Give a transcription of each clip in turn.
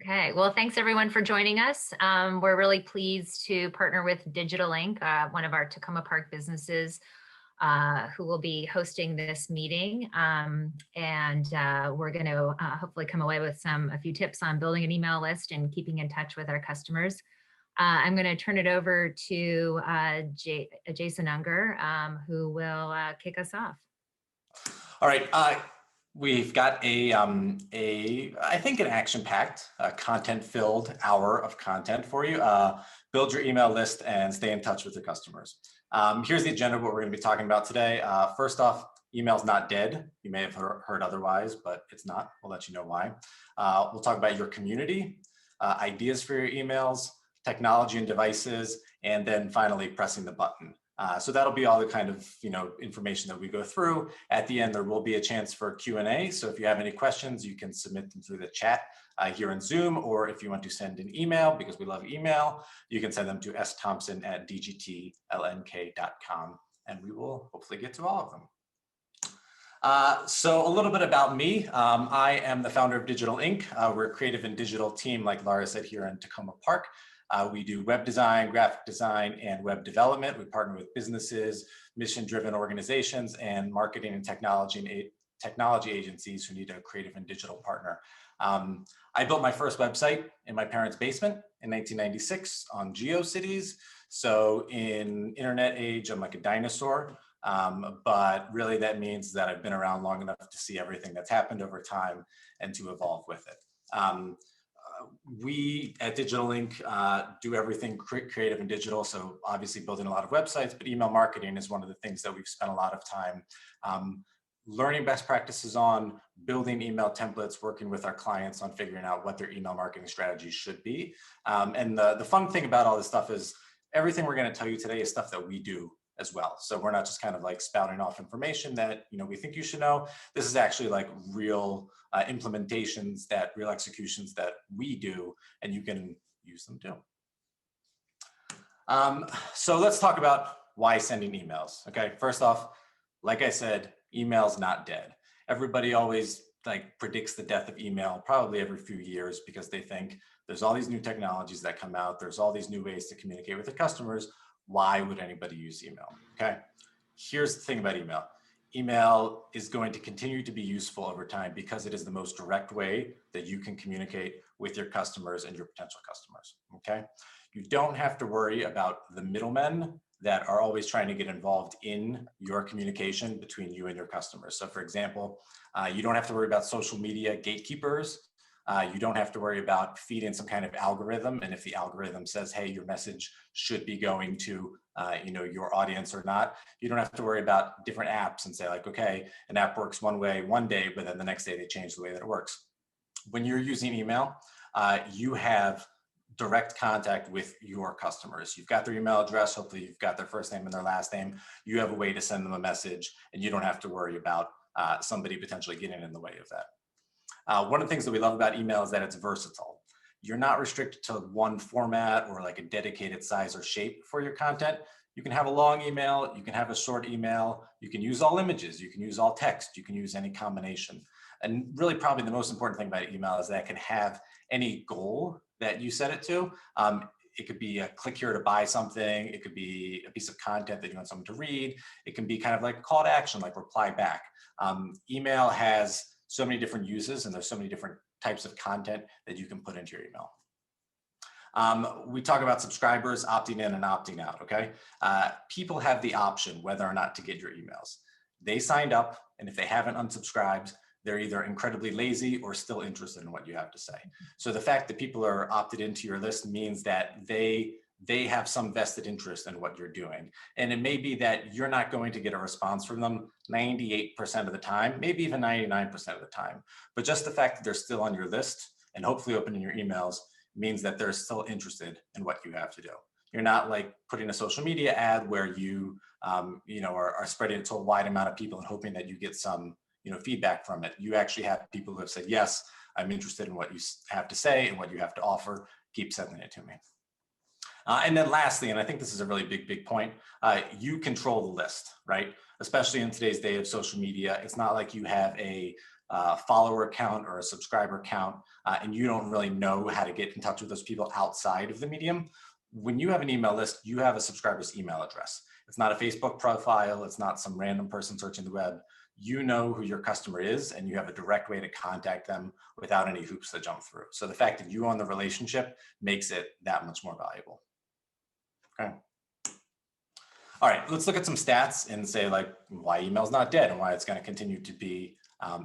Okay, well, thanks everyone for joining us. We're really pleased to partner with Digital Inc., one of our Tacoma Park businesses, who will be hosting this meeting. We're going to hopefully come away with a few tips on building an email list and keeping in touch with our customers. I'm going to turn it over to Jason Unger, who will kick us off. All right. We've got I think an action-packed, content-filled hour of content for you. Build your email list and stay in touch with your customers. Here's the agenda of what we're going to be talking about today. First off, email's not dead. You may have heard otherwise, but it's not. We'll let you know why. We'll talk about your community, ideas for your emails, technology and devices, and then finally pressing the button. So that'll be all the kind of information that we go through. At the end, there will be a chance for Q&A. So if you have any questions, you can submit them through the chat here in Zoom, or if you want to send an email, because we love email, you can send them to sthompson@dgtlnk.com, and we will hopefully get to all of them. So a little bit about me. I am the founder of Digital Inc. We're a creative and digital team, like Laura said, here in Tacoma Park. We do web design, graphic design, and web development. We partner with businesses, mission-driven organizations, and marketing and technology agencies who need a creative and digital partner. I built my first website in my parents' basement in 1996 on GeoCities. So in internet age, I'm like a dinosaur. But really that means that I've been around long enough to see everything that's happened over time and to evolve with it. We at Digital Inc. Do everything creative and digital. So obviously building a lot of websites, but email marketing is one of the things that we've spent a lot of time learning best practices on, building email templates, working with our clients on figuring out what their email marketing strategies should be. And the fun thing about all this stuff is everything we're going to tell you today is stuff that we do as well. So we're not just kind of like spouting off information that we think you should know. This is actually like real implementations, real executions that we do, and you can use them too. So let's talk about why sending emails. Okay, first off, like I said, email's not dead. Everybody always predicts the death of email probably every few years because they think there's all these new technologies that come out. There's all these new ways to communicate with their customers. Why would anybody use email? Okay, here's the thing about email. Email is going to continue to be useful over time because it is the most direct way that you can communicate with your customers and your potential customers, okay? You don't have to worry about the middlemen that are always trying to get involved in your communication between you and your customers. So for example, you don't have to worry about social media gatekeepers. You don't have to worry about feeding some kind of algorithm. And if the algorithm says, hey, your message should be going to your audience or not, you don't have to worry about different apps and say like, okay, an app works one way one day, but then the next day they change the way that it works. When you're using email, you have direct contact with your customers. You've got their email address. Hopefully you've got their first name and their last name. You have a way to send them a message and you don't have to worry about somebody potentially getting in the way of that. One of the things that we love about email is that it's versatile. You're not restricted to one format or like a dedicated size or shape for your content. You can have a long email, you can have a short email, you can use all images, you can use all text, you can use any combination. And really probably the most important thing about email is that it can have any goal that you set it to. It could be a click here to buy something. It could be a piece of content that you want someone to read. It can be kind of like a call to action, like reply back. Email has so many different uses and there's so many different types of content that you can put into your email. We talk about subscribers opting in and opting out, okay? People have the option whether or not to get your emails. They signed up, and if they haven't unsubscribed, they're either incredibly lazy or still interested in what you have to say. So the fact that people are opted into your list means that they have some vested interest in what you're doing. And it may be that you're not going to get a response from them 98% of the time, maybe even 99% of the time. But just the fact that they're still on your list and hopefully opening your emails means that they're still interested in what you have to do. You're not like putting a social media ad where you are spreading it to a wide amount of people and hoping that you get some feedback from it. You actually have people who have said, yes, I'm interested in what you have to say and what you have to offer. Keep sending it to me. And then lastly, and I think this is a really big point, you control the list, right? Especially in today's day of social media. It's not like you have a follower count or a subscriber count, and you don't really know how to get in touch with those people outside of the medium, when you have an email list, you have a subscriber's email address. It's not a Facebook profile. It's not some random person searching the web. You know who your customer is, and you have a direct way to contact them without any hoops to jump through. So the fact that you own the relationship makes it that much more valuable. Okay. All right, let's look at some stats and say like why email's not dead and why it's going to continue to be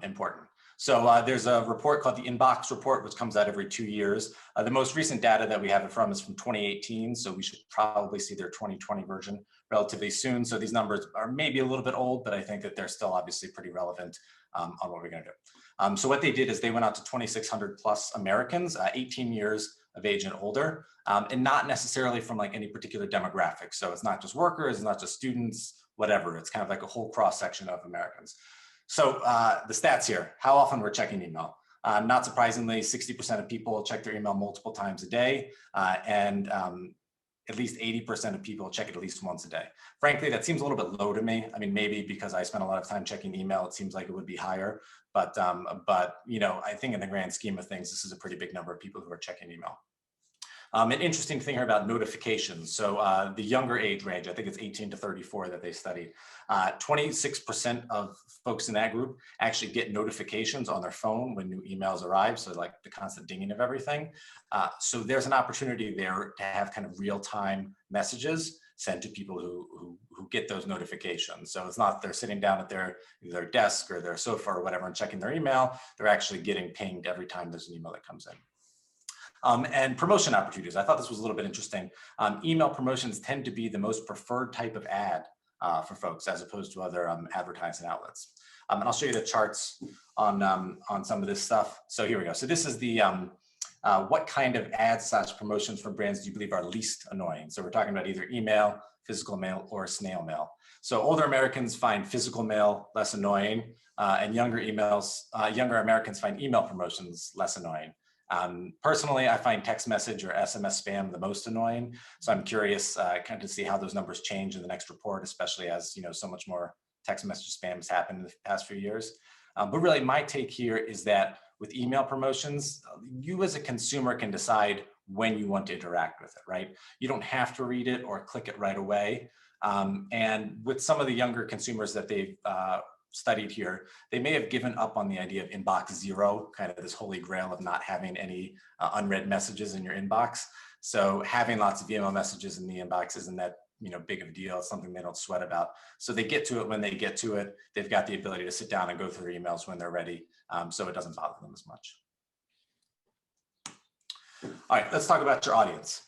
important. So there's a report called the Inbox Report, which comes out every 2 years. The most recent data that we have it from is from 2018, so we should probably see their 2020 version relatively soon. So these numbers are maybe a little bit old, but I think that they're still obviously pretty relevant on what we're going to do. So what they did is they went out to 2,600 plus Americans, 18 years of age and older, and not necessarily from like any particular demographic. So it's not just workers, it's not just students, whatever. It's kind of like a whole cross section of Americans. So the stats here, how often we're checking email. Not surprisingly, 60% of people check their email multiple times a day, and at least 80% of people check it at least once a day. Frankly, that seems a little bit low to me. I mean, maybe because I spend a lot of time checking email, it seems like it would be higher. But you know, I think in the grand scheme of things, this is a pretty big number of people who are checking email. An interesting thing here about notifications. So the younger age range, I think it's 18 to 34 that they studied, 26% of folks in that group actually get notifications on their phone when new emails arrive. So like the constant dinging of everything. So there's an opportunity there to have kind of real-time messages sent to people who get those notifications. So it's not they're sitting down at their desk or their sofa or whatever and checking their email. They're actually getting pinged every time there's an email that comes in. And promotion opportunities. I thought this was a little bit interesting. Email promotions tend to be the most preferred type of ad for folks as opposed to other advertising outlets. And I'll show you the charts on some of this stuff. So here we go. So this is the what kind of ads/promotions from brands do you believe are least annoying? So we're talking about either email, physical mail, or snail mail. So older Americans find physical mail less annoying, and younger Americans find email promotions less annoying. Personally, I find text message or SMS spam the most annoying. So I'm curious kind of to see how those numbers change in the next report, especially as so much more text message spam has happened in the past few years. But really my take here is that with email promotions, you as a consumer can decide when you want to interact with it, right? You don't have to read it or click it right away. And with some of the younger consumers that they've studied here, they may have given up on the idea of inbox zero, kind of this holy grail of not having any unread messages in your inbox. So having lots of email messages in the inbox isn't that big of a deal. It's something they don't sweat about. So they get to it when they get to it. They've got the ability to sit down and go through their emails when they're ready. So it doesn't bother them as much. All right, let's talk about your audience.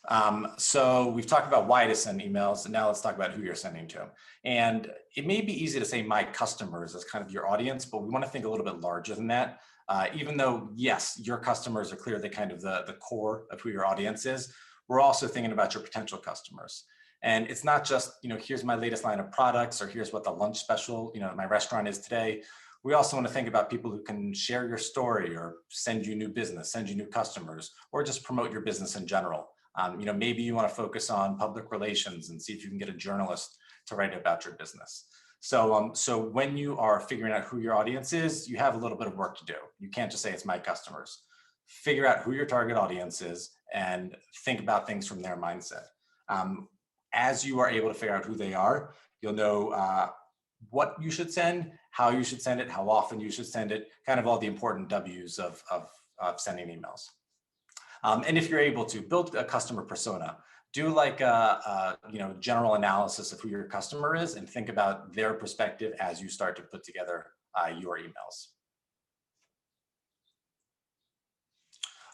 So we've talked about why to send emails, and now let's talk about who you're sending to. And it may be easy to say my customers as kind of your audience, but we want to think a little bit larger than that. Even though, yes, your customers are clearly kind of the core of who your audience is, we're also thinking about your potential customers. And it's not just, here's my latest line of products, or here's what the lunch special, at my restaurant is today. We also want to think about people who can share your story or send you new business, send you new customers, or just promote your business in general. Maybe you want to focus on public relations and see if you can get a journalist to write about your business. So when you are figuring out who your audience is, you have a little bit of work to do. You can't just say it's my customers. Figure out who your target audience is and think about things from their mindset. As you are able to figure out who they are, you'll know what you should send, how you should send it, how often you should send it, kind of all the important W's of sending emails. And if you're able to build a customer persona, do like a general analysis of who your customer is and think about their perspective as you start to put together your emails.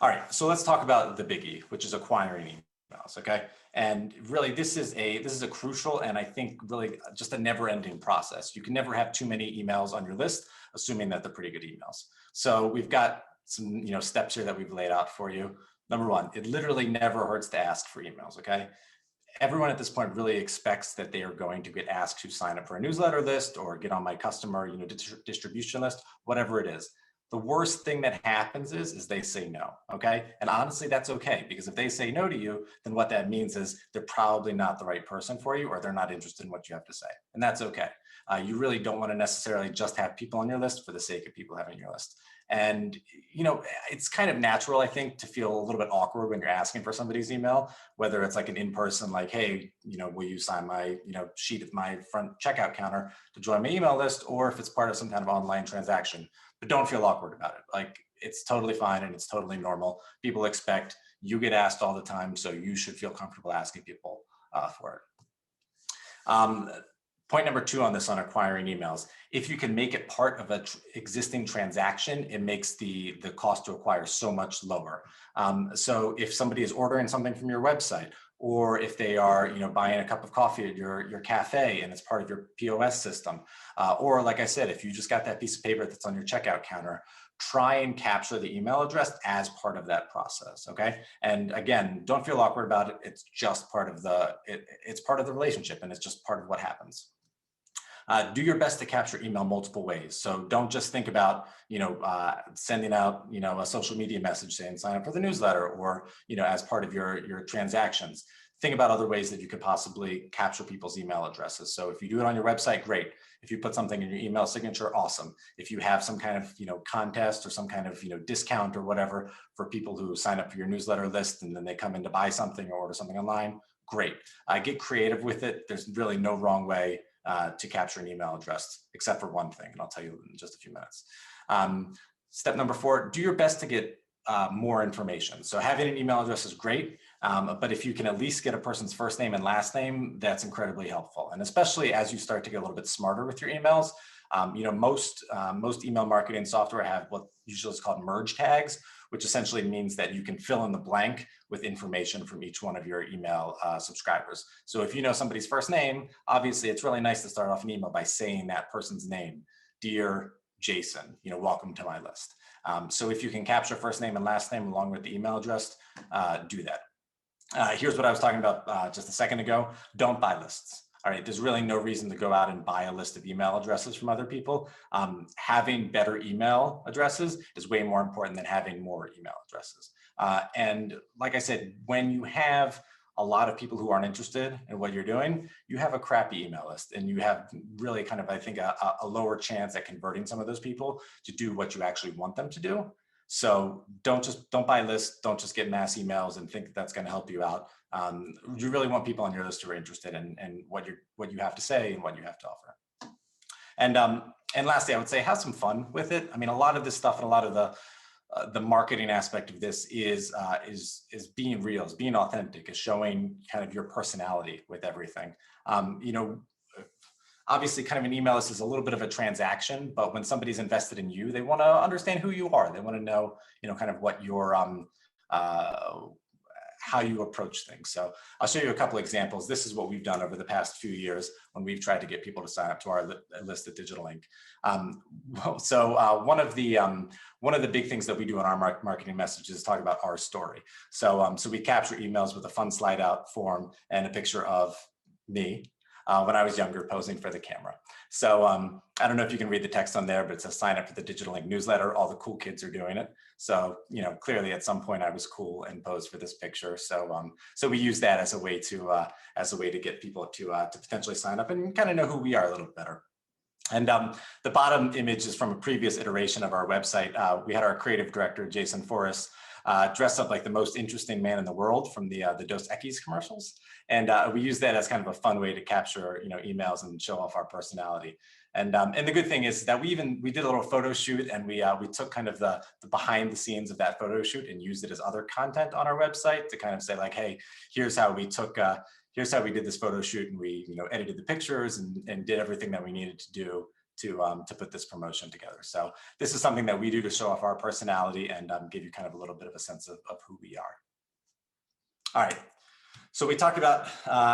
All right, so let's talk about the biggie, which is acquiring emails, okay? And really, this is a crucial and I think really just a never-ending process. You can never have too many emails on your list, assuming that they're pretty good emails. So we've got some steps here that we've laid out for you. Number one, it literally never hurts to ask for emails, okay? Everyone at this point really expects that they are going to get asked to sign up for a newsletter list or get on my customer distribution list, whatever it is. The worst thing that happens is they say no, okay? And honestly, that's okay, because if they say no to you, then what that means is they're probably not the right person for you, or they're not interested in what you have to say, and that's okay. You really don't want to necessarily just have people on your list for the sake of people having your list. And, you know, it's kind of natural, I think, to feel a little bit awkward when you're asking for somebody's email, whether it's like an in-person, like, hey, you know, will you sign my, you know, sheet at my front checkout counter to join my email list, or if it's part of some kind of online transaction. But don't feel awkward about it. Like, it's totally fine and it's totally normal. People expect, you get asked all the time, so you should feel comfortable asking people for it. Point number 2 on this, on acquiring emails. If you can make it part of an existing transaction, it makes the cost to acquire so much lower. So if somebody is ordering something from your website, or if they are, you know, buying a cup of coffee at your cafe and it's part of your POS system, or like I said, if you just got that piece of paper that's on your checkout counter, try and capture the email address as part of that process, okay? And again, don't feel awkward about it. It's just part of it's part of the relationship, and it's just part of what happens. Do your best to capture email multiple ways. So don't just think about, you know, sending out, you know, a social media message saying sign up for the newsletter, or, you know, as part of your transactions. Think about other ways that you could possibly capture people's email addresses. So if you do it on your website, great. If you put something in your email signature, awesome. If you have some kind of, you know, contest or some kind of, you know, discount or whatever for people who sign up for your newsletter list and then they come in to buy something or order something online, great. Get creative with it. There's really no wrong way to capture an email address, except for one thing, and I'll tell you in just a few minutes. Step number 4, do your best to get more information. So having an email address is great, but if you can at least get a person's first name and last name, that's incredibly helpful. And especially as you start to get a little bit smarter with your emails, you know, most email marketing software have what usually is called merge tags, which essentially means that you can fill in the blank with information from each one of your email subscribers. So if you know somebody's first name, obviously it's really nice to start off an email by saying that person's name. Dear Jason, you know, welcome to my list. So if you can capture first name and last name along with the email address, do that. Here's what I was talking about just a second ago. Don't buy lists. All right, there's really no reason to go out and buy a list of email addresses from other people. Having better email addresses is way more important than having more email addresses. And like I said, when you have a lot of people who aren't interested in what you're doing, you have a crappy email list, and you have really kind of, I think, a lower chance at converting some of those people to do what you actually want them to do. So don't buy lists, don't just get mass emails and think that that's going to help you out. You really want people on your list who are interested in what you have to say and what you have to offer. And lastly, I would say have some fun with it. I mean, a lot of this stuff and a lot of the marketing aspect of this is being real, is being authentic, is showing kind of your personality with everything. You know, obviously kind of an email list is a little bit of a transaction, but when somebody's invested in you, they want to understand who you are. They want to know, you know, kind of what your how you approach things. So I'll show you a couple examples. This is what we've done over the past few years when we've tried to get people to sign up to our list at Digital Inc. One of the big things that we do in our marketing messages is talk about our story. So we capture emails with a fun slide out form and a picture of me when I was younger, posing for the camera. So I don't know if you can read the text on there, but it says sign up for the Digital Inc newsletter. All the cool kids are doing it. So, you know, clearly at some point I was cool and posed for this picture. So we use that as a way to get people to potentially sign up and kind of know who we are a little bit better. And the bottom image is from a previous iteration of our website. We had our creative director, Jason Forrest, dressed up like the most interesting man in the world from the Dos Equis commercials. And we use that as kind of a fun way to capture, you know, emails and show off our personality. And the good thing is that we did a little photo shoot, and we took kind of the behind the scenes of that photo shoot and used it as other content on our website to kind of say like, hey, here's how we did this photo shoot, and we, you know, edited the pictures and did everything that we needed to do to put this promotion together. So this is something that we do to show off our personality and give you kind of a little bit of a sense of who we are. All right, so we talked about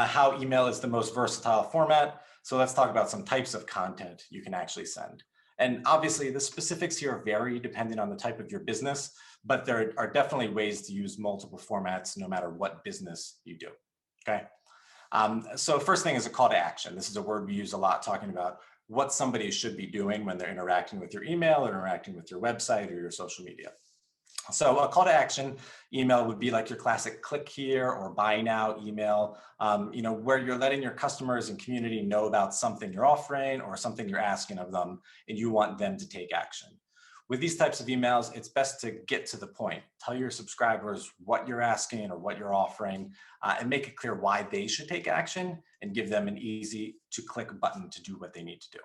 how email is the most versatile format. So let's talk about some types of content you can actually send. And obviously the specifics here vary depending on the type of your business, but there are definitely ways to use multiple formats no matter what business you do, okay? So first thing is a call to action. This is a word we use a lot talking about what somebody should be doing when they're interacting with your email or interacting with your website or your social media. So a call to action email would be like your classic click here or buy now email, where you're letting your customers and community know about something you're offering or something you're asking of them, and you want them to take action. With these types of emails, it's best to get to the point. Tell your subscribers what you're asking or what you're offering, and make it clear why they should take action, and give them an easy to click button to do what they need to do.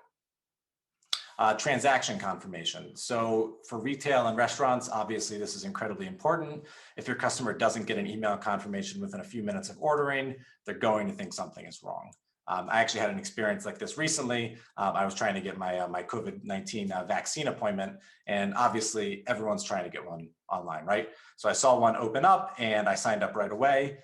Transaction confirmation. So for retail and restaurants, obviously this is incredibly important. If your customer doesn't get an email confirmation within a few minutes of ordering, they're going to think something is wrong. I actually had an experience like this recently. I was trying to get my COVID-19 vaccine appointment, and obviously everyone's trying to get one online, right? So I saw one open up and I signed up right away.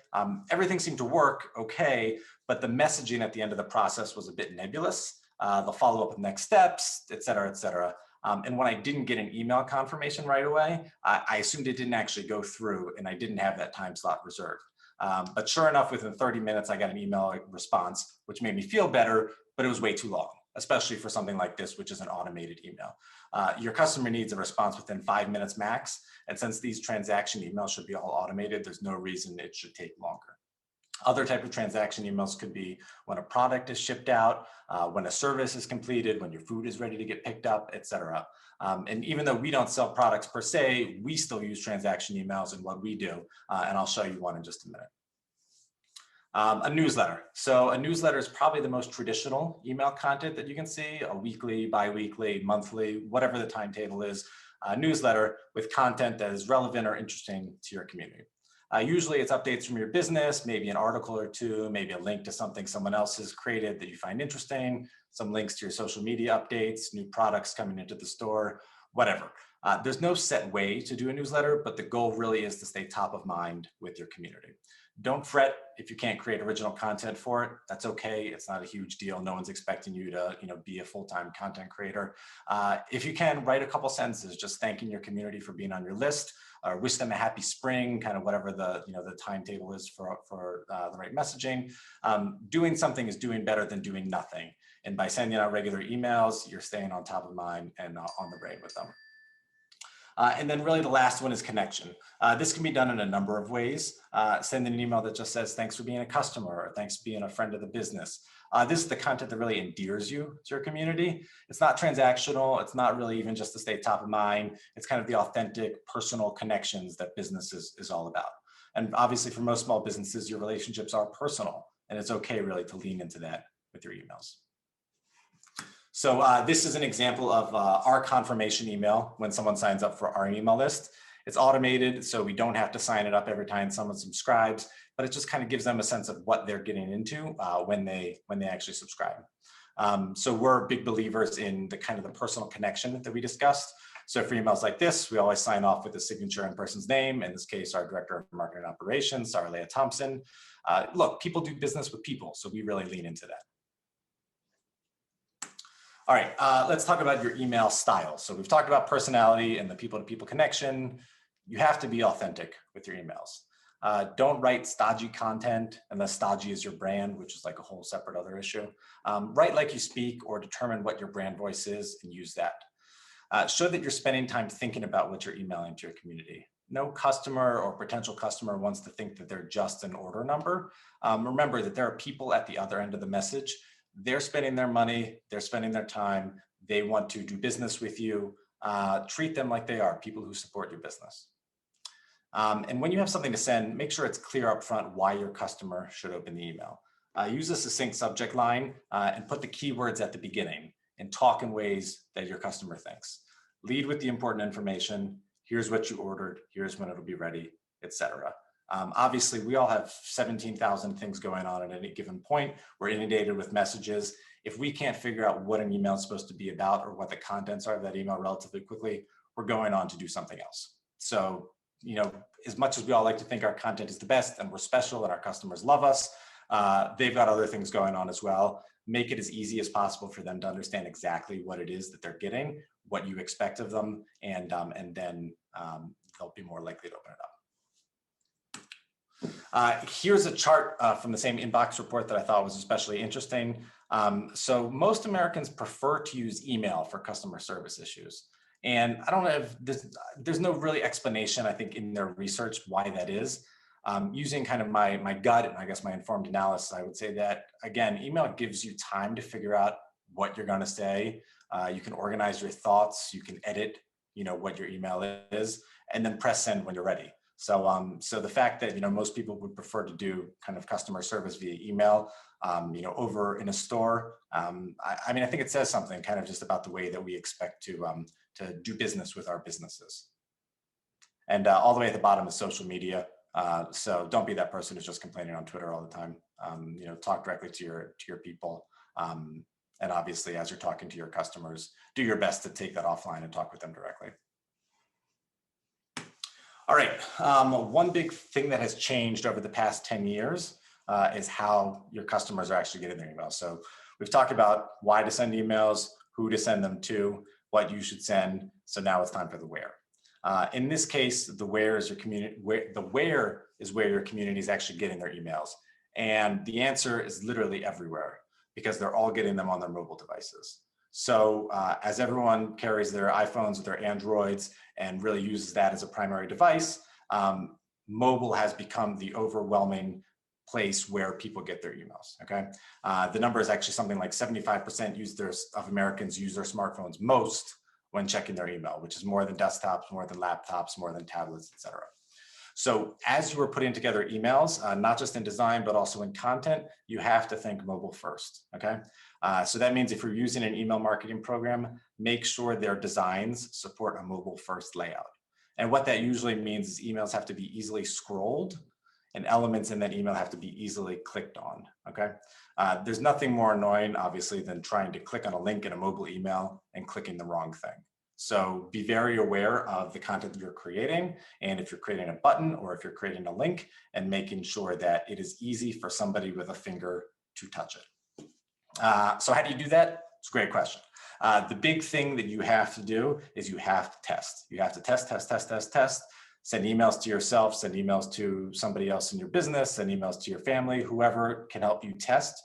Everything seemed to work okay, but the messaging at the end of the process was a bit nebulous. They'll follow up with next steps, et cetera, et cetera. And when I didn't get an email confirmation right away, I assumed it didn't actually go through and I didn't have that time slot reserved. But sure enough, within 30 minutes, I got an email response, which made me feel better, but it was way too long, especially for something like this, which is an automated email. Your customer needs a response within 5 minutes max. And since these transaction emails should be all automated, there's no reason it should take longer. Other type of transaction emails could be when a product is shipped out, when a service is completed, when your food is ready to get picked up, et cetera. And even though we don't sell products per se, we still use transaction emails in what we do. And I'll show you one in just a minute. A newsletter. So a newsletter is probably the most traditional email content that you can see, a weekly, bi-weekly, monthly, whatever the timetable is, a newsletter with content that is relevant or interesting to your community. Usually it's updates from your business, maybe an article or two, maybe a link to something someone else has created that you find interesting, some links to your social media updates, new products coming into the store, whatever. There's no set way to do a newsletter, but the goal really is to stay top of mind with your community. Don't fret if you can't create original content for it. That's okay. It's not a huge deal. No one's expecting you to, be a full-time content creator. If you can, write a couple sentences just thanking your community for being on your list, or wish them a happy spring, kind of whatever the timetable is for the right messaging. Doing something is doing better than doing nothing. And by sending out regular emails, you're staying on top of mind and on the brain with them. And then really the last one is connection. This can be done in a number of ways. Send an email that just says, thanks for being a customer, or thanks for being a friend of the business. This is the content that really endears you to your community. It's not transactional. It's not really even just to stay top of mind. It's kind of the authentic personal connections that business is all about. And obviously for most small businesses, your relationships are personal, and it's okay really to lean into that with your emails. So this is an example of our confirmation email when someone signs up for our email list. It's automated, so we don't have to sign it up every time someone subscribes, but it just kind of gives them a sense of what they're getting into when they actually subscribe. So we're big believers in the kind of the personal connection that we discussed. So for emails like this, we always sign off with the signature and person's name. In this case, our Director of Marketing Operations, Sarah Leah Thompson. Look, people do business with people, so we really lean into that. All right, let's talk about your email style. So we've talked about personality and the people-to-people connection. You have to be authentic with your emails. Don't write stodgy content unless stodgy is your brand, which is like a whole separate other issue. Write like you speak, or determine what your brand voice is and use that. Show that you're spending time thinking about what you're emailing to your community. No customer or potential customer wants to think that they're just an order number. Remember that there are people at the other end of the message. They're spending their money, they're spending their time, they want to do business with you. Treat them like they are people who support your business. And when you have something to send, make sure it's clear up front why your customer should open the email. Use a succinct subject line and put the keywords at the beginning and talk in ways that your customer thinks. Lead with the important information. Here's what you ordered, here's when it'll be ready, etc. Obviously, we all have 17,000 things going on at any given point. We're inundated with messages. If we can't figure out what an email is supposed to be about or what the contents are of that email relatively quickly, we're going on to do something else. So, as much as we all like to think our content is the best and we're special and our customers love us, they've got other things going on as well. Make it as easy as possible for them to understand exactly what it is that they're getting, what you expect of them, and then they'll be more likely to open it up. Here's a chart from the same inbox report that I thought was especially interesting. So most Americans prefer to use email for customer service issues. And I don't know if there's no really explanation, I think, in their research why that is. Using kind of my gut and I guess my informed analysis, I would say that, again, email gives you time to figure out what you're going to say. You can organize your thoughts, you can edit, what your email is, and then press send when you're ready. So the fact that, most people would prefer to do kind of customer service via email, over in a store, I mean, I think it says something kind of just about the way that we expect to do business with our businesses. And all the way at the bottom is social media. So don't be that person who's just complaining on Twitter all the time. Talk directly to your people. And obviously, as you're talking to your customers, do your best to take that offline and talk with them directly. All right, one big thing that has changed over the past 10 years is how your customers are actually getting their emails. So we've talked about why to send emails, who to send them to, what you should send. So now it's time for the where. In this case, the where is your community. The where is where your community is actually getting their emails, and the answer is literally everywhere because they're all getting them on their mobile devices. So as everyone carries their iPhones or their Androids and really uses that as a primary device, mobile has become the overwhelming place where people get their emails. Okay, the number is actually something like 75% of Americans use their smartphones most when checking their email, which is more than desktops, more than laptops, more than tablets, et cetera. So as you are putting together emails, not just in design, but also in content, you have to think mobile first, okay? So that means if you're using an email marketing program, make sure their designs support a mobile first layout. And what that usually means is emails have to be easily scrolled and elements in that email have to be easily clicked on, okay? There's nothing more annoying, obviously, than trying to click on a link in a mobile email and clicking the wrong thing. So be very aware of the content that you're creating, and if you're creating a button or if you're creating a link, and making sure that it is easy for somebody with a finger to touch it. So how do you do that? It's a great question. The big thing that you have to do is you have to test. You have to test. Send emails to yourself, send emails to somebody else in your business, send emails to your family, whoever can help you test.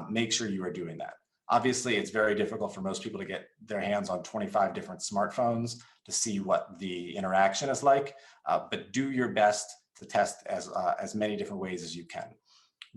Make sure you are doing that. Obviously, it's very difficult for most people to get their hands on 25 different smartphones to see what the interaction is like, but do your best to test as many different ways as you can.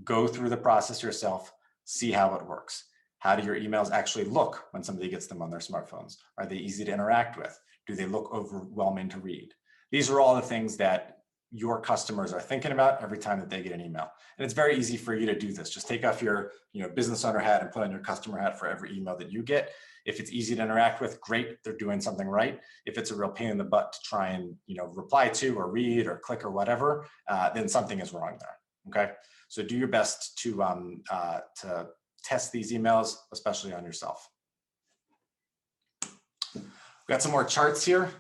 Go through the process yourself, see how it works. How do your emails actually look when somebody gets them on their smartphones? Are they easy to interact with? Do they look overwhelming to read? These are all the things that your customers are thinking about every time that they get an email. And it's very easy for you to do this. Just take off your business owner hat and put on your customer hat for every email that you get. If it's easy to interact with, great, they're doing something right. If it's a real pain in the butt to try and reply to or read or click or whatever, then something is wrong there, okay? So do your best to test these emails, especially on yourself. We've got some more charts here.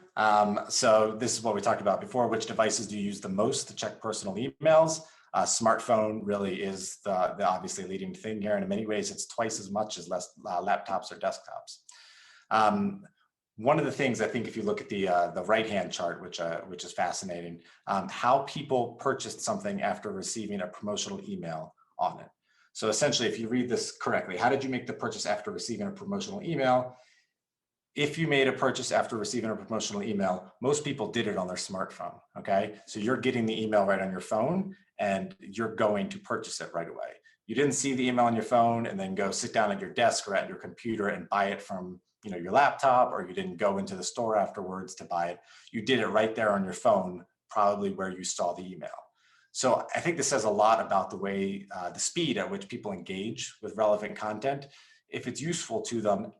So this is what we talked about before. Which devices do you use the most to check personal emails? Smartphone really is the obviously leading thing here. And in many ways, it's twice as much as laptops or desktops. One of the things I think, if you look at the right-hand chart, which is fascinating, how people purchased something after receiving a promotional email on it. So essentially, if you read this correctly, how did you make the purchase after receiving a promotional email? If you made a purchase after receiving a promotional email, most people did it on their smartphone, okay? So you're getting the email right on your phone and you're going to purchase it right away. You didn't see the email on your phone and then go sit down at your desk or at your computer and buy it from your laptop, or you didn't go into the store afterwards to buy it. You did it right there on your phone, probably where you saw the email. So I think this says a lot about the way, the speed at which people engage with relevant content. If it's useful to them,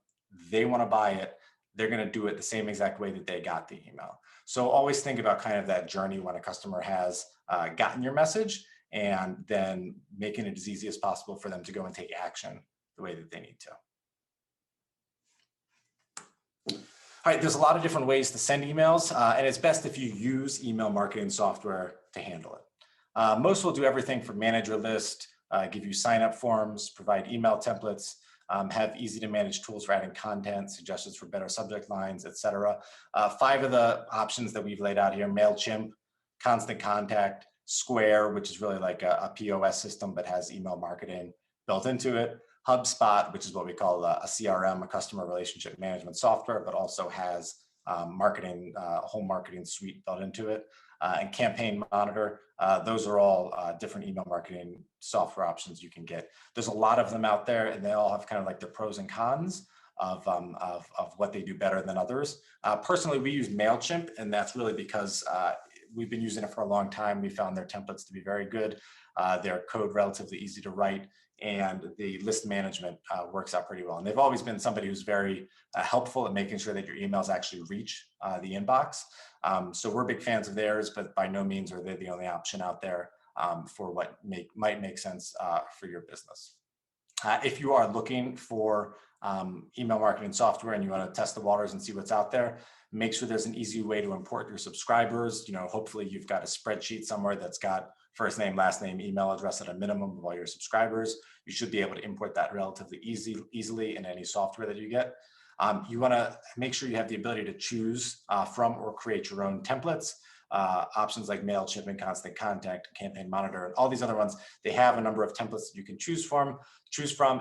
they want to buy it, they're going to do it the same exact way that they got the email. So always think about kind of that journey when a customer has gotten your message, and then making it as easy as possible for them to go and take action the way that they need to. All right, there's a lot of different ways to send emails, and it's best if you use email marketing software to handle it. Most will do everything from manage your list, give you sign-up forms, provide email templates, have easy to manage tools for adding content, suggestions for better subject lines, etc. 5 of the options that we've laid out here: MailChimp, Constant Contact, Square, which is really like a POS system but has email marketing built into it, HubSpot, which is what we call a CRM, a customer relationship management software, but also has marketing, a whole marketing suite built into it. And Campaign Monitor, those are all different email marketing software options you can get. There's a lot of them out there, and they all have kind of like their pros and cons of what they do better than others. Personally, we use MailChimp, and that's really because we've been using it for a long time. We found their templates to be very good. Their code relatively easy to write, and the list management works out pretty well. And they've always been somebody who's very helpful at making sure that your emails actually reach the inbox. So we're big fans of theirs, but by no means are they the only option out there for what might make sense for your business. If you are looking for email marketing software and you want to test the waters and see what's out there, make sure there's an easy way to import your subscribers. Hopefully you've got a spreadsheet somewhere that's got first name, last name, email address at a minimum of all your subscribers. You should be able to import that relatively easily in any software that you get. You want to make sure you have the ability to choose from or create your own templates. Options like MailChimp and Constant Contact, Campaign Monitor, and all these other ones, they have a number of templates that you can choose from,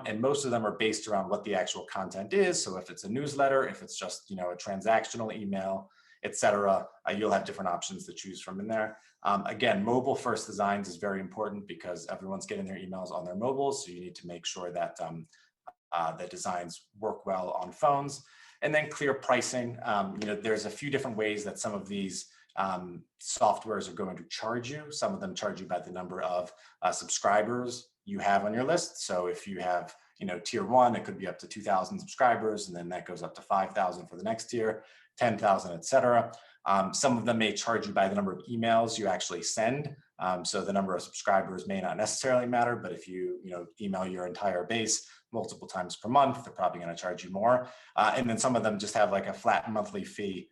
and most of them are based around what the actual content is. So if it's a newsletter, if it's just a transactional email, etc., you'll have different options to choose from in there. Again, mobile first designs is very important because everyone's getting their emails on their mobiles, so you need to make sure that the designs work well on phones. And then clear pricing. There's a few different ways that some of these softwares are going to charge you. Some of them charge you by the number of subscribers you have on your list. So if you have, tier 1, it could be up to 2,000 subscribers, and then that goes up to 5,000 for the next tier, 10,000, etc. Some of them may charge you by the number of emails you actually send. So the number of subscribers may not necessarily matter, but if you, email your entire base multiple times per month, they're probably going to charge you more. And then some of them just have like a flat monthly fee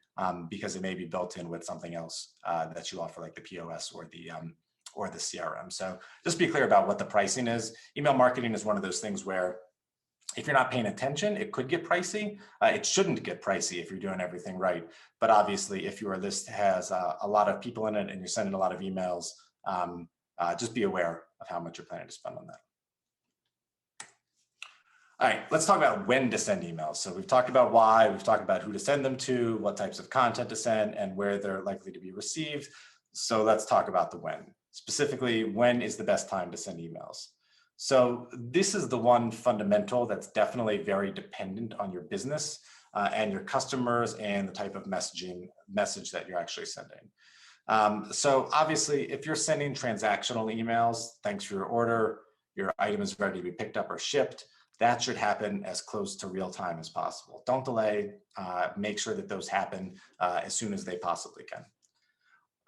because it may be built in with something else that you offer, like the POS or the CRM. So just be clear about what the pricing is. Email marketing is one of those things where if you're not paying attention, it could get pricey. It shouldn't get pricey if you're doing everything right. But obviously, if your list has a lot of people in it and you're sending a lot of emails, just be aware of how much you're planning to spend on that. All right, let's talk about when to send emails. So we've talked about why, we've talked about who to send them to, what types of content to send, and where they're likely to be received. So let's talk about the when. Specifically, when is the best time to send emails? So this is the one fundamental that's definitely very dependent on your business and your customers and the type of message that you're actually sending. So obviously, if you're sending transactional emails, thanks for your order, your item is ready to be picked up or shipped, that should happen as close to real time as possible. Don't delay, make sure that those happen as soon as they possibly can.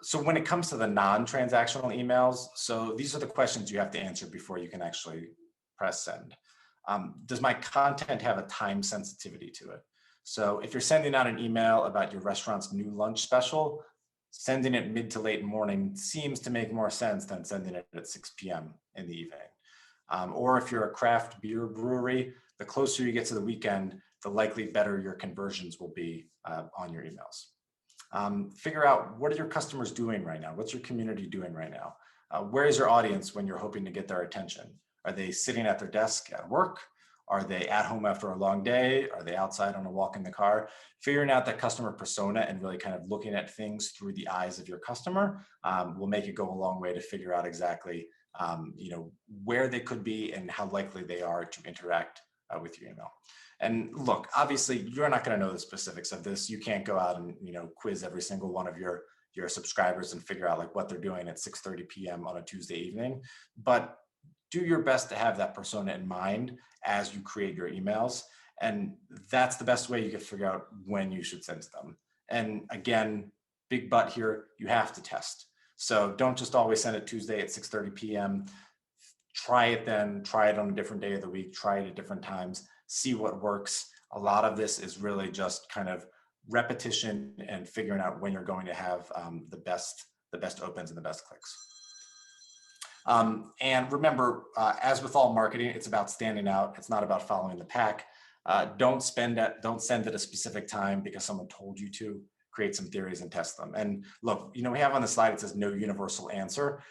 So when it comes to the non-transactional emails, so these are the questions you have to answer before you can actually press send. Does my content have a time sensitivity to it? So if you're sending out an email about your restaurant's new lunch special, sending it mid to late morning seems to make more sense than sending it at 6 p.m. in the evening. Or if you're a craft beer brewery, the closer you get to the weekend, the likely better your conversions will be on your emails. Figure out, what are your customers doing right now? What's your community doing right now? Where is your audience when you're hoping to get their attention? Are they sitting at their desk at work? Are they at home after a long day? Are they outside on a walk in the car? Figuring out that customer persona and really kind of looking at things through the eyes of your customer will make it go a long way to figure out exactly where they could be and how likely they are to interact with your email. And look, obviously, you're not going to know the specifics of this. You can't go out and quiz every single one of your subscribers and figure out like what they're doing at 6:30 p.m. on a Tuesday evening. But do your best to have that persona in mind as you create your emails. And that's the best way you can figure out when you should send them. And again, big but here, you have to test. So don't just always send it Tuesday at 6:30 p.m. Try it then, try it on a different day of the week, try it at different times, see what works. A lot of this is really just kind of repetition and figuring out when you're going to have the best opens and the best clicks. And remember, as with all marketing, it's about standing out. It's not about following the pack. Don't send at a specific time because someone told you to. Create some theories and test them. And look, we have on the slide, it says no universal answer.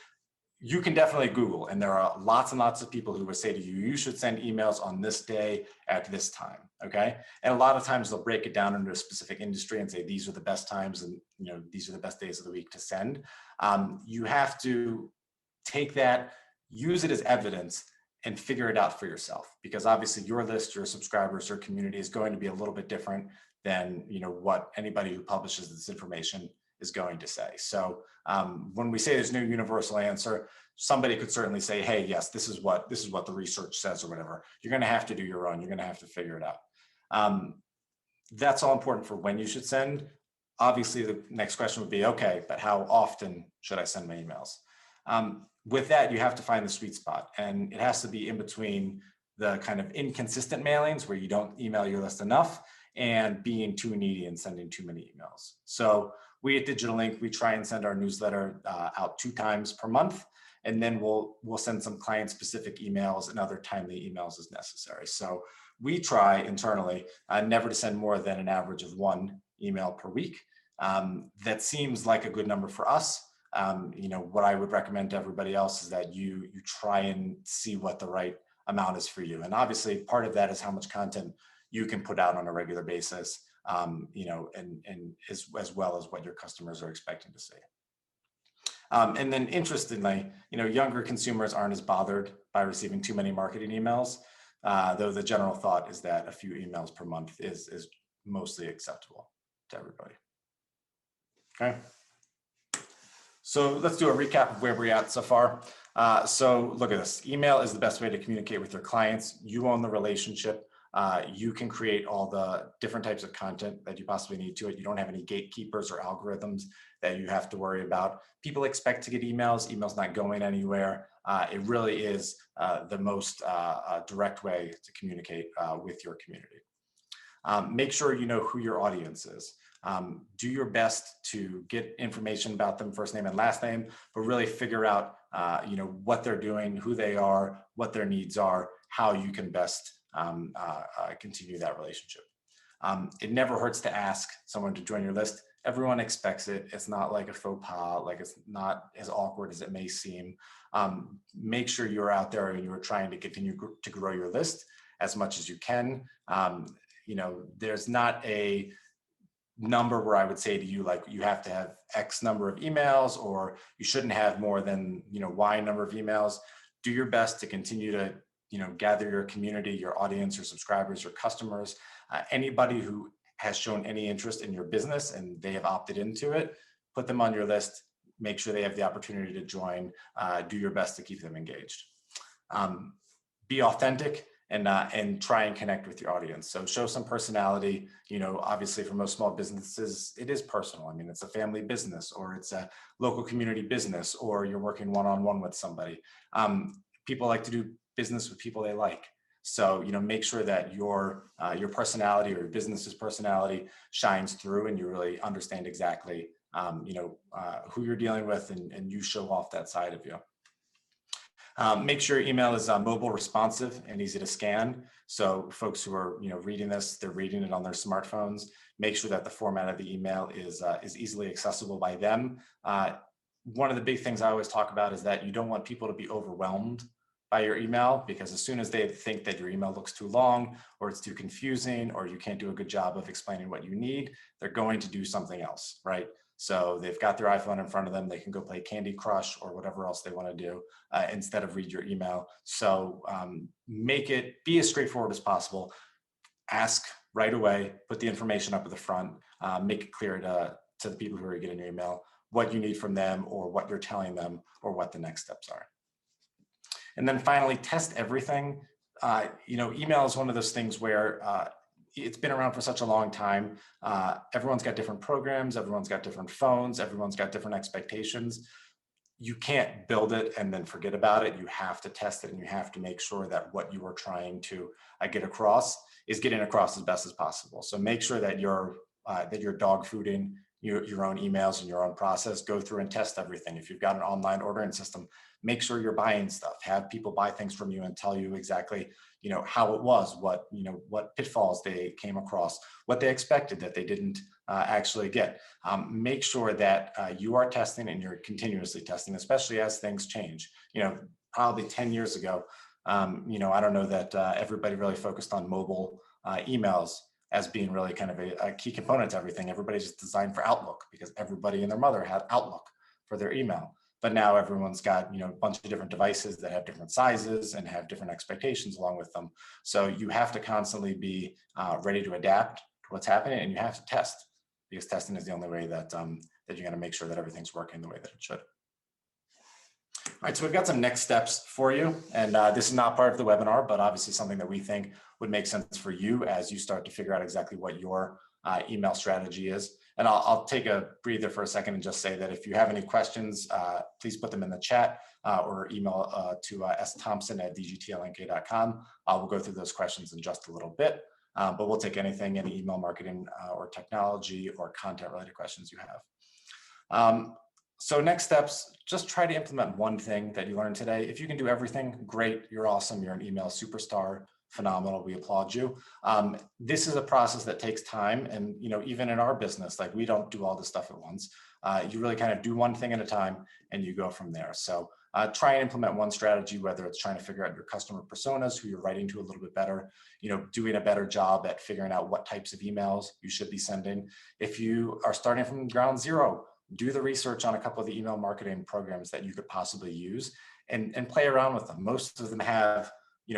you can definitely Google, and there are lots and lots of people who will say to you, you should send emails on this day at this time, okay? And a lot of times they'll break it down into a specific industry and say, these are the best times and these are the best days of the week to send. You have to take that, use it as evidence, and figure it out for yourself, because obviously your list, your subscribers, your community is going to be a little bit different than what anybody who publishes this information is going to say. So when we say there's no universal answer, somebody could certainly say, hey, yes, this is what the research says or whatever. You're going to have to do your own. You're going to have to figure it out. That's all important for when you should send. Obviously, the next question would be, okay, but how often should I send my emails? With that, you have to find the sweet spot, and it has to be in between the kind of inconsistent mailings where you don't email your list enough and being too needy and sending too many emails. So we at Digital Ink, we try and send our newsletter out 2 times per month, and then we'll send some client-specific emails and other timely emails as necessary. So we try internally never to send more than an average of 1 email per week. That seems like a good number for us. What I would recommend to everybody else is that you try and see what the right amount is for you. And obviously part of that is how much content you can put out on a regular basis, and as well as what your customers are expecting to see. And then interestingly, younger consumers aren't as bothered by receiving too many marketing emails, though the general thought is that a few emails per month is mostly acceptable to everybody. Okay. So let's do a recap of where we're at so far. So look at this. Email is the best way to communicate with your clients. You own the relationship. You can create all the different types of content that you possibly need to it. You don't have any gatekeepers or algorithms that you have to worry about. People expect to get emails. Email's not going anywhere. It really is the most direct way to communicate with your community. Make sure you know who your audience is. Do your best to get information about them, first name and last name, but really figure out what they're doing, who they are, what their needs are, how you can best continue that relationship. It never hurts to ask someone to join your list. Everyone expects it. It's not like a faux pas, like it's not as awkward as it may seem. Make sure you're out there and you're trying to continue to grow your list as much as you can. There's not a number where I would say to you, like, you have to have X number of emails, or you shouldn't have more than, Y number of emails. Do your best to continue to, gather your community, your audience, your subscribers, your customers, anybody who has shown any interest in your business and they have opted into it, put them on your list, make sure they have the opportunity to join, do your best to keep them engaged. Be authentic and try and connect with your audience. So show some personality. Obviously for most small businesses, it is personal. I mean, it's a family business, or it's a local community business, or you're working one-on-one with somebody. People like to do business with people they like. So, make sure that your personality or your business's personality shines through, and you really understand exactly, who you're dealing with, and you show off that side of you. Make sure your email is mobile responsive and easy to scan. So folks who are reading this, they're reading it on their smartphones. Make sure that the format of the email is easily accessible by them. One of the big things I always talk about is that you don't want people to be overwhelmed by your email, because as soon as they think that your email looks too long, or it's too confusing, or you can't do a good job of explaining what you need, they're going to do something else, right? So they've got their iPhone in front of them. They can go play Candy Crush or whatever else they want to do instead of read your email. So be as straightforward as possible. Ask right away, put the information up at the front, make it clear to the people who are getting your email what you need from them, or what you're telling them, or what the next steps are. And then finally, test everything. Email is one of those things where it's been around for such a long time. Everyone's got different programs, everyone's got different phones, everyone's got different expectations. You can't build it and then forget about it. You have to test it, and you have to make sure that what you are trying to get across is getting across as best as possible. So make sure that you're dog fooding your own emails and your own process. Go through and test everything. If you've got an online ordering system, make sure you're buying stuff. Have people buy things from you and tell you exactly, how it was, what pitfalls they came across, what they expected that they didn't actually get. Make sure that you are testing and you're continuously testing, especially as things change. Probably 10 years ago, I don't know that everybody really focused on mobile emails as being really kind of a key component to everything. Everybody's just designed for Outlook because everybody and their mother had Outlook for their email. But now everyone's got a bunch of different devices that have different sizes and have different expectations along with them. So you have to constantly be ready to adapt to what's happening, and you have to test, because testing is the only way that that you're going to make sure that everything's working the way that it should. All right, so we've got some next steps for you, and this is not part of the webinar, but obviously something that we think would make sense for you as you start to figure out exactly what your email strategy is. And I'll take a breather for a second and just say that if you have any questions, please put them in the chat or email to sthompson@dgtlnk.com. We'll go through those questions in just a little bit, but we'll take anything, any email marketing or technology or content related questions you have. So next steps, just try to implement one thing that you learned today. If you can do everything, great, you're awesome, you're an email superstar, phenomenal, we applaud you. This is a process that takes time, and even in our business, like, we don't do all this stuff at once. You really kind of do one thing at a time and you go from there. So try and implement one strategy, whether it's trying to figure out your customer personas, who you're writing to a little bit better, doing a better job at figuring out what types of emails you should be sending. If you are starting from ground zero, do the research on a couple of the email marketing programs that you could possibly use and play around with them. Most of them have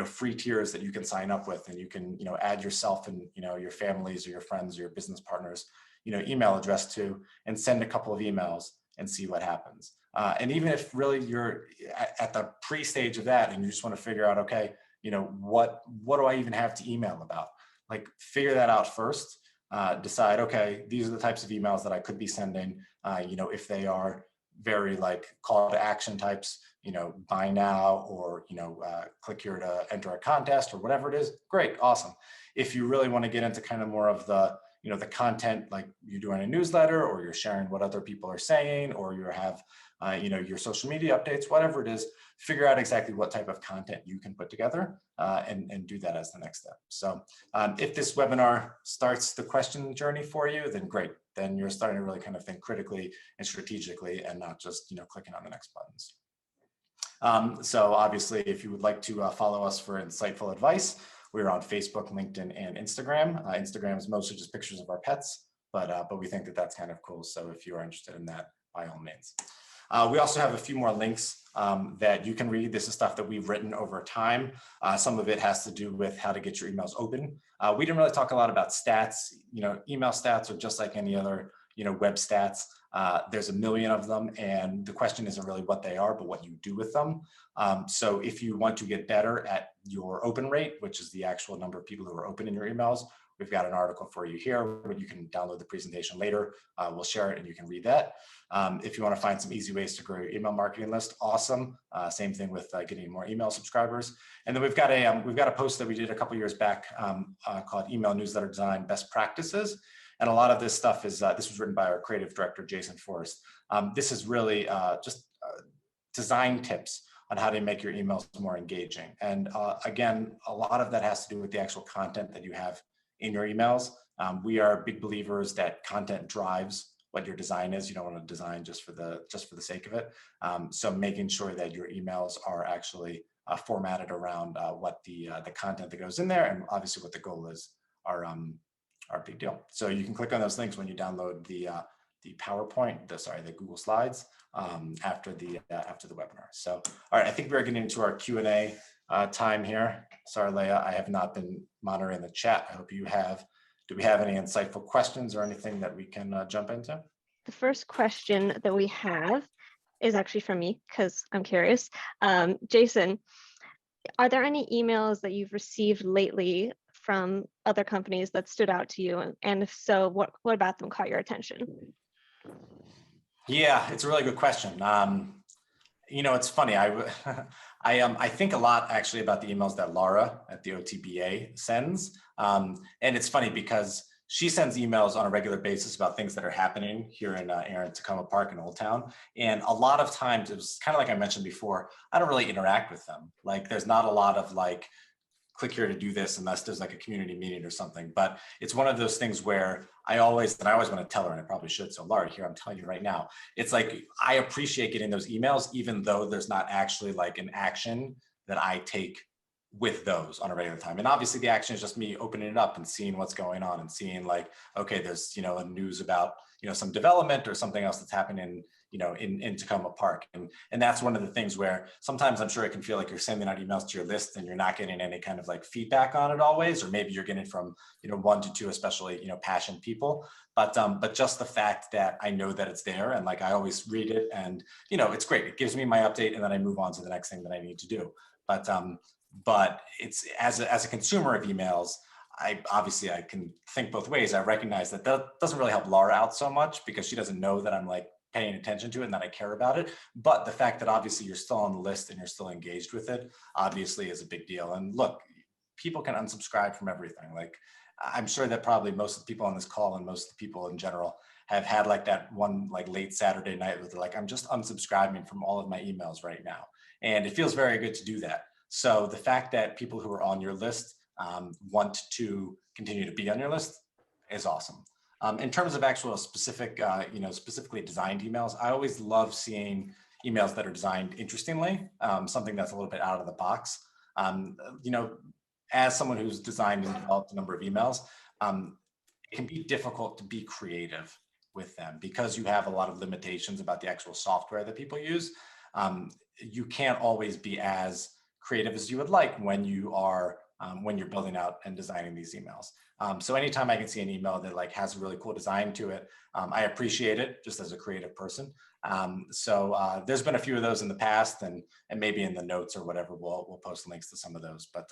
free tiers that you can sign up with, and you can add yourself and your families or your friends or your business partners email address to, and send a couple of emails and see what happens. And even if really you're at the pre-stage of that and you just want to figure out, okay, what do I even have to email about? Like, figure that out first. Decide, okay, these are the types of emails that I could be sending. If they are very like call to action types, buy now, or click here to enter a contest, or whatever it is, great, awesome. If you really want to get into kind of more of the the content, like you're doing a newsletter, or you're sharing what other people are saying, or you have your social media updates, whatever it is, figure out exactly what type of content you can put together and do that as the next step. So if this webinar starts the question journey for you, then great. Then you're starting to really kind of think critically and strategically, and not just clicking on the next buttons. So obviously, if you would like to follow us for insightful advice, we're on Facebook, LinkedIn, and Instagram. Instagram is mostly just pictures of our pets, but we think that that's kind of cool. So if you are interested in that, by all means. We also have a few more links that you can read. This is stuff that we've written over time. Some of it has to do with how to get your emails open. We didn't really talk a lot about stats. Email stats are just like any other web stats. There's a million of them, and the question isn't really what they are, but what you do with them. So if you want to get better at your open rate, which is the actual number of people who are opening your emails, we've got an article for you here where you can download the presentation later. We'll share it and you can read that. If you want to find some easy ways to grow your email marketing list, awesome. Same thing with getting more email subscribers. And then we've got a post that we did a couple years back called Email Newsletter Design Best Practices. And a lot of this stuff is, this was written by our creative director, Jason Forrest. This is really just design tips on how to make your emails more engaging. And again, a lot of that has to do with the actual content that you have in your emails. We are big believers that content drives what your design is. You don't want to design just for the sake of it. So making sure that your emails are actually formatted around what the content that goes in there, and obviously what the goal is, are a big deal. So you can click on those links when you download the PowerPoint, the Google Slides after the webinar. So, all right, I think we're getting into our Q&A time here. Sorry, Leah, I have not been monitoring the chat. I hope you have. Do we have any insightful questions or anything that we can jump into? The first question that we have is actually from me, because I'm curious. Jason, are there any emails that you've received lately from other companies that stood out to you? And if so, what about them caught your attention? Yeah, it's a really good question. It's funny. I think a lot actually about the emails that Laura at the OTBA sends. And it's funny because, she sends emails on a regular basis about things that are happening here in Tacoma Park in Old Town. And a lot of times it was kind of like I mentioned before, I don't really interact with them. Like there's not a lot of like, click here to do this unless there's like a community meeting or something. But it's one of those things where I always want to tell her, and I probably should. So Laurie, here, I'm telling you right now, it's like, I appreciate getting those emails, even though there's not actually like an action that I take with those on a regular time. And obviously the action is just me opening it up and seeing what's going on and seeing like, okay, there's, you know, a news about, you know, some development or something else that's happening, you know, in Tacoma Park. And that's one of the things where sometimes I'm sure it can feel like you're sending out emails to your list and you're not getting any kind of like feedback on it always, or maybe you're getting from, you know, 1 to 2, especially, you know, passionate people. But just the fact that I know that it's there and like I always read it and, you know, it's great. It gives me my update and then I move on to the next thing that I need to do. But it's as a consumer of emails, I can think both ways. I recognize that doesn't really help Laura out so much because she doesn't know that I'm like paying attention to it and that I care about it. But the fact that obviously you're still on the list and you're still engaged with it obviously is a big deal. And look, people can unsubscribe from everything. Like I'm sure that probably most of the people on this call and most of the people in general have had like that one like late Saturday night where they're like, I'm just unsubscribing from all of my emails right now. And it feels very good to do that. So the fact that people who are on your list want to continue to be on your list is awesome. In terms of actual specific, you know, specifically designed emails, I always love seeing emails that are designed interestingly, something that's a little bit out of the box. You know, as someone who's designed and developed a number of emails, it can be difficult to be creative with them because you have a lot of limitations about the actual software that people use. You can't always be as creative as you would like when you are when you're building out and designing these emails. So anytime I can see an email that like has a really cool design to it, I appreciate it just as a creative person. So there's been a few of those in the past, and maybe in the notes or whatever we'll post links to some of those. But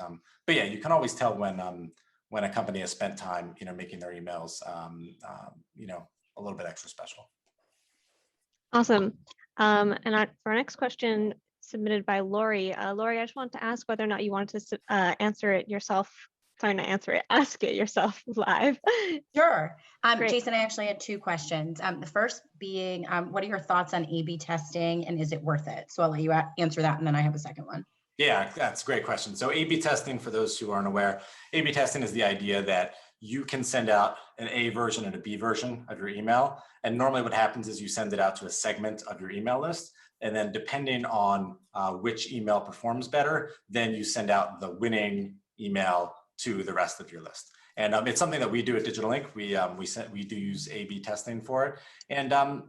yeah, you can always tell when a company has spent time, you know, making their emails, you know, a little bit extra special. Awesome. For our next question submitted by Lori, Lori, I just wanted to ask whether or not you wanted to answer it yourself. Sorry, not answer it, ask it yourself live. Sure. Jason, I actually had 2 questions. The first being, what are your thoughts on A/B testing and is it worth it? So I'll let you answer that and then I have a second one. Yeah, that's a great question. So A/B testing, for those who aren't aware, A/B testing is the idea that you can send out an A version and a B version of your email. And normally what happens is you send it out to a segment of your email list. And then depending on which email performs better, then you send out the winning email to the rest of your list. And it's something that we do at Digital Ink. We do use A/B testing for it. And I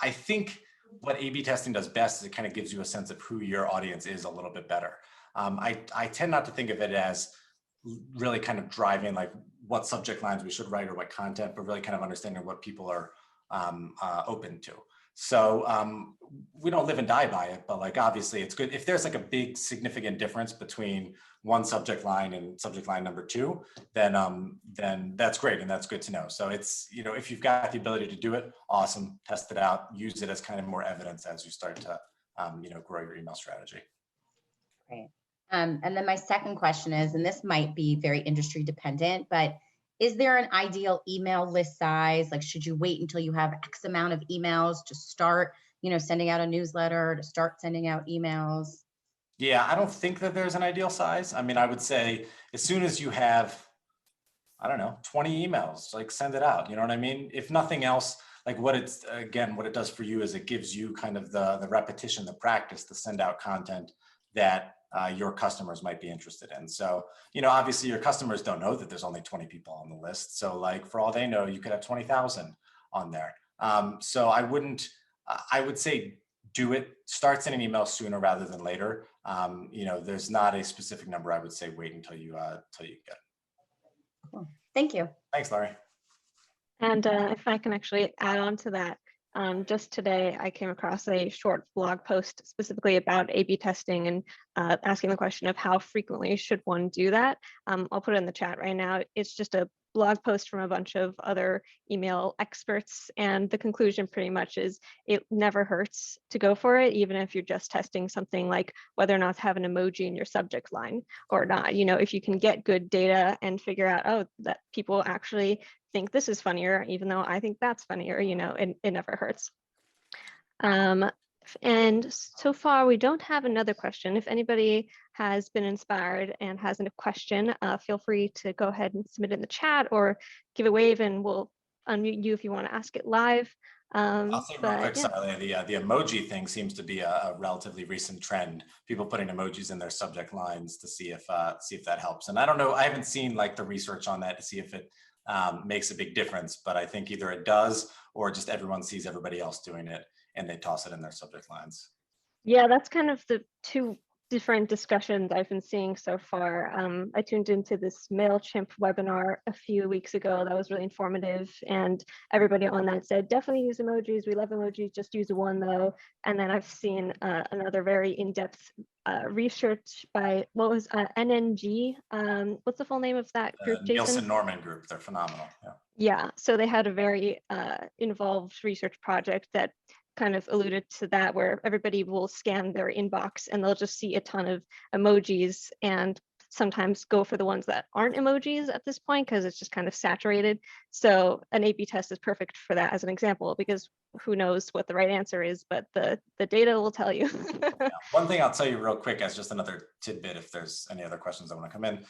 think what A/B testing does best is it kind of gives you a sense of who your audience is a little bit better. I tend not to think of it as really kind of driving like what subject lines we should write or what content, but really kind of understanding what people are open to. So we don't live and die by it, but like obviously it's good if there's like a big significant difference between one subject line and subject line number 2, then that's great and that's good to know. So it's, you know, if you've got the ability to do it, awesome, test it out, use it as kind of more evidence as you start to you know, grow your email strategy. Great. And then my second question is, and this might be very industry dependent, but is there an ideal email list size? Like, should you wait until you have X amount of emails to start, you know, sending out a newsletter, to start sending out emails? Yeah, I don't think that there's an ideal size. I mean, I would say as soon as you have, I don't know, 20 emails, like send it out. You know what I mean? If nothing else, like what it does for you is it gives you kind of the repetition, the practice to send out content that your customers might be interested in. So, you know, obviously your customers don't know that there's only 20 people on the list. So like for all they know, you could have 20,000 on there. So I would say do it, start sending emails sooner rather than later. You know, there's not a specific number. I would say wait until you get it. Cool. Thank you. Thanks, Larry. And if I can actually add on to that, just today I came across a short blog post specifically about A/B testing and asking the question of how frequently should one do that. I'll put it in the chat right now. It's just a blog post from a bunch of other email experts, and the conclusion pretty much is it never hurts to go for it, even if you're just testing something like whether or not to have an emoji in your subject line or not. You know, if you can get good data and figure out, oh, that people actually think this is funnier, even though I think that's funnier, you know, it never hurts. And so far, we don't have another question. If anybody has been inspired and has a question, feel free to go ahead and submit it in the chat or give a wave and we'll unmute you if you want to ask it live. I'll say real quick, Yeah. sorry, the emoji thing seems to be a relatively recent trend. People putting emojis in their subject lines to see if that helps. And I don't know, I haven't seen like the research on that to see if it makes a big difference, but I think either it does or just everyone sees everybody else doing it and they toss it in their subject lines. Yeah, that's kind of the two different discussions I've been seeing so far. I tuned into this MailChimp webinar a few weeks ago that was really informative, and everybody on that said, definitely use emojis. We love emojis, just use one though. And then I've seen another very in-depth research by, what was NNG? What's the full name of that group, Jason? Nielsen Norman Group, they're phenomenal. Yeah, so they had a very involved research project that kind of alluded to that, where everybody will scan their inbox and they'll just see a ton of emojis and sometimes go for the ones that aren't emojis at this point because it's just kind of saturated. So an A/B test is perfect for that as an example, because who knows what the right answer is, but the data will tell you. Yeah. One thing I'll tell you real quick as just another tidbit, if there's any other questions that want to come in.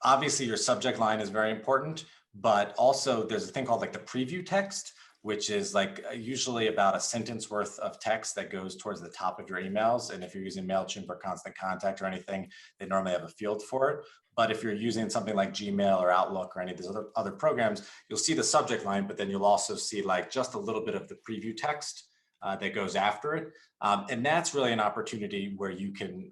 Obviously your subject line is very important, but also there's a thing called like the preview text, which is like usually about a sentence worth of text that goes towards the top of your emails. And if you're using MailChimp or Constant Contact or anything, they normally have a field for it. But if you're using something like Gmail or Outlook or any of these other programs, you'll see the subject line, but then you'll also see like just a little bit of the preview text that goes after it. And that's really an opportunity where you can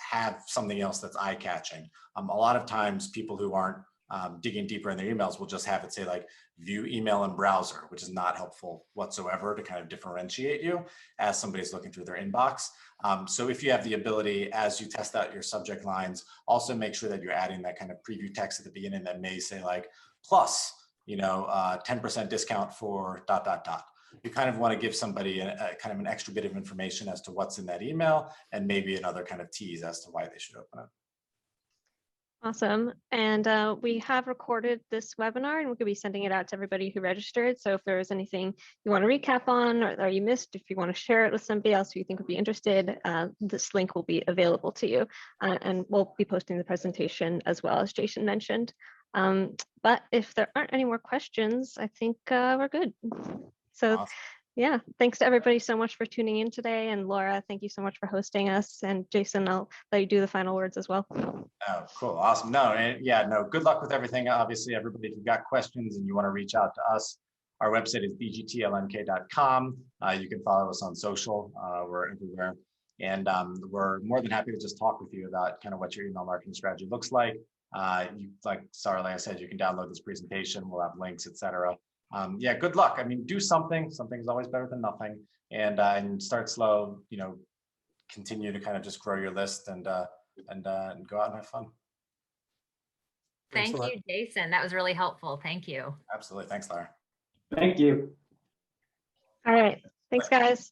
have something else that's eye-catching. A lot of times people who aren't digging deeper in their emails will just have it say like view email in browser, which is not helpful whatsoever to kind of differentiate you as somebody's looking through their inbox. So if you have the ... as you test out your subject lines, also make sure that you're adding that kind of preview text at the beginning that may say like plus, 10% discount for ... You kind of want to give somebody a kind of an extra bit of information as to what's in that email and maybe another kind of tease as to why they should open it. Awesome. And we have recorded this webinar and we're going to be sending it out to everybody who registered. So if there's anything you want to recap on or you missed, if you want to share it with somebody else who you think would be interested, this link will be available to you. And we'll be posting the presentation as well, as Jason mentioned. But if there aren't any more questions, I think we're good. So Awesome. Yeah, thanks to everybody so much for tuning in today. And Laura, thank you so much for hosting us. And Jason, I'll let you do the final words as well. Oh, cool. Awesome. Good luck with everything. Obviously, everybody, if you've got questions and you want to reach out to us, our website is dgtlnk.com. You can follow us on social. We're everywhere. And we're more than happy to just talk with you about kind of what your email marketing strategy looks like. Like I said, you can download this presentation. We'll have links, etc. Good luck. I mean, do something. Something is always better than nothing. And start slow. Continue to kind of just grow your list and go out and have fun. Thank you, Jason. That was really helpful. Thank you. Absolutely. Thanks, Lara. Thank you. All right. Thanks, guys.